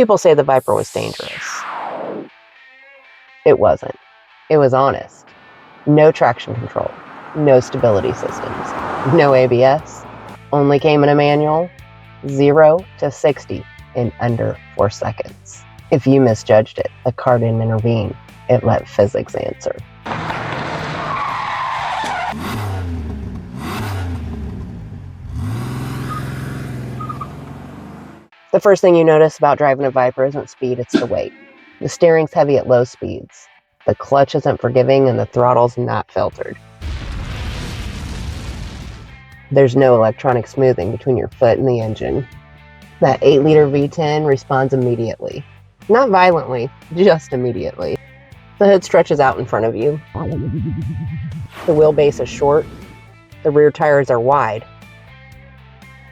People say the Viper was dangerous. It wasn't. It was honest. No traction control, no stability systems, no ABS, only came in a manual, 0 to 60 in under 4 seconds. If you misjudged it, the car didn't intervene. It let physics answer. The first thing you notice about driving a Viper isn't speed, it's the weight. The steering's heavy at low speeds. The clutch isn't forgiving and the throttle's not filtered. There's no electronic smoothing between your foot and the engine. That 8-liter V10 responds immediately. Not violently, just immediately. The hood stretches out in front of you. The wheelbase is short. The rear tires are wide.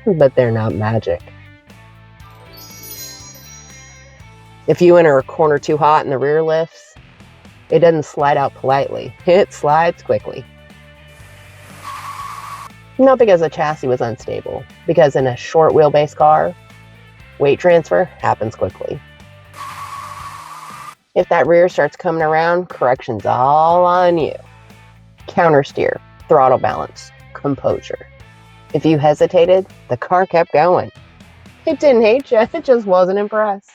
But they're not magic. If you enter a corner too hot and the rear lifts, it doesn't slide out politely. It slides quickly. Not because the chassis was unstable, because in a short wheelbase car, weight transfer happens quickly. If that rear starts coming around, correction's all on you. Counter steer, throttle balance, composure. If you hesitated, the car kept going. It didn't hate you, it just wasn't impressed.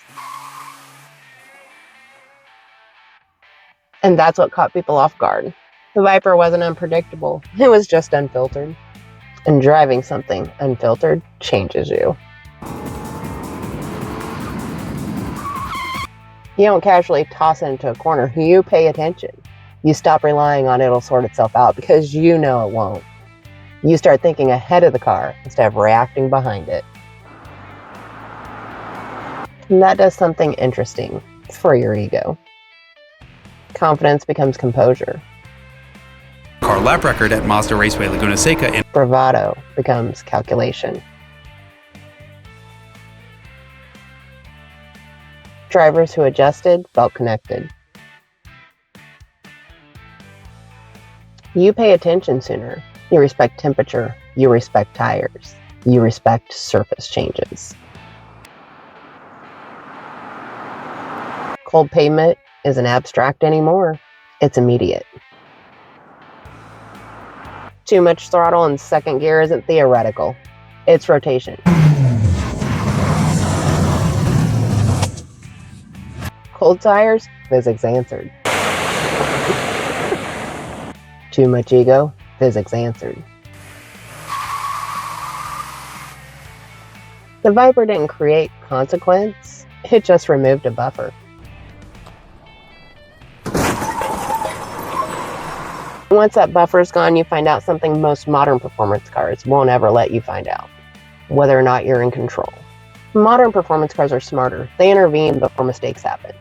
And that's what caught people off guard. The Viper wasn't unpredictable, it was just unfiltered. And driving something unfiltered changes you. You don't casually toss it into a corner, you pay attention. You stop relying on it'll sort itself out because you know it won't. You start thinking ahead of the car instead of reacting behind it. And that does something interesting for your ego. Confidence becomes composure. Car lap record at Mazda Raceway Laguna Seca. And bravado becomes calculation. Drivers who adjusted felt connected. You pay attention sooner. You respect temperature. You respect tires. You respect surface changes. Cold pavement isn't abstract anymore. It's immediate. Too much throttle in second gear isn't theoretical. It's rotation. Cold tires, physics answered. Too much ego, physics answered. The Viper didn't create consequence, it just removed a buffer. Once that buffer's gone, you find out something most modern performance cars won't ever let you find out: whether or not you're in control. Modern performance cars are smarter. They intervene before mistakes happen.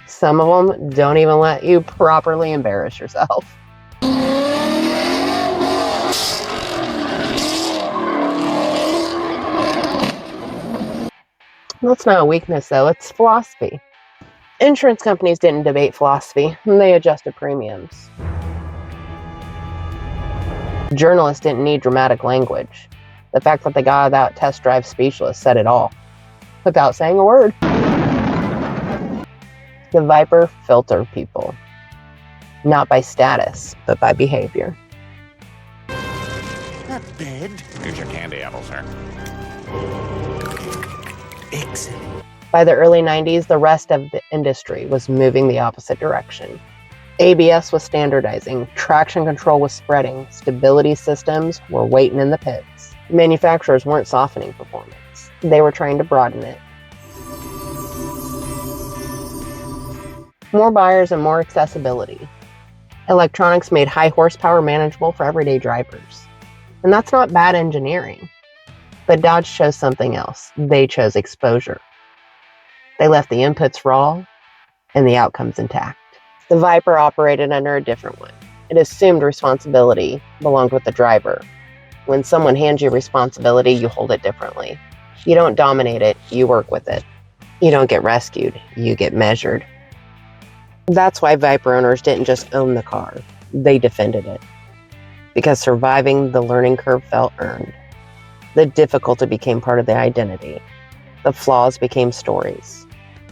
Some of them don't even let you properly embarrass yourself. That's not a weakness, though. It's philosophy. Insurance companies didn't debate philosophy. They adjusted premiums. Journalists didn't need dramatic language. The fact that they got that test drive speechless said it all, without saying a word. The Viper filtered people. Not by status, but by behavior. Not bad. Here's your candy apple, sir. Excellent. By the early 90s, the rest of the industry was moving the opposite direction. ABS was standardizing, traction control was spreading, stability systems were waiting in the pits. Manufacturers weren't softening performance. They were trying to broaden it. More buyers and more accessibility. Electronics made high horsepower manageable for everyday drivers. And that's not bad engineering. But Dodge chose something else. They chose exposure. They left the inputs raw and the outcomes intact. The Viper operated under a different one. It assumed responsibility belonged with the driver. When someone hands you responsibility, you hold it differently. You don't dominate it, you work with it. You don't get rescued, you get measured. That's why Viper owners didn't just own the car, they defended it. Because surviving the learning curve felt earned. The difficulty became part of the identity. The flaws became stories.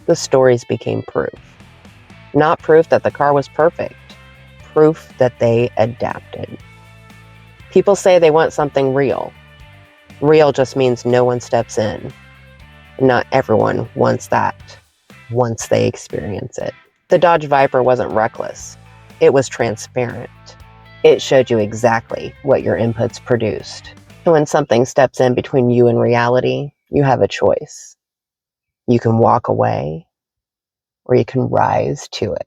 The stories became proof. Not proof that the car was perfect, proof that they adapted. People say they want something real. Real just means no one steps in. Not everyone wants that once they experience it. The Dodge Viper wasn't reckless. It was transparent. It showed you exactly what your inputs produced. So when something steps in between you and reality, you have a choice. You can walk away, or you can rise to it.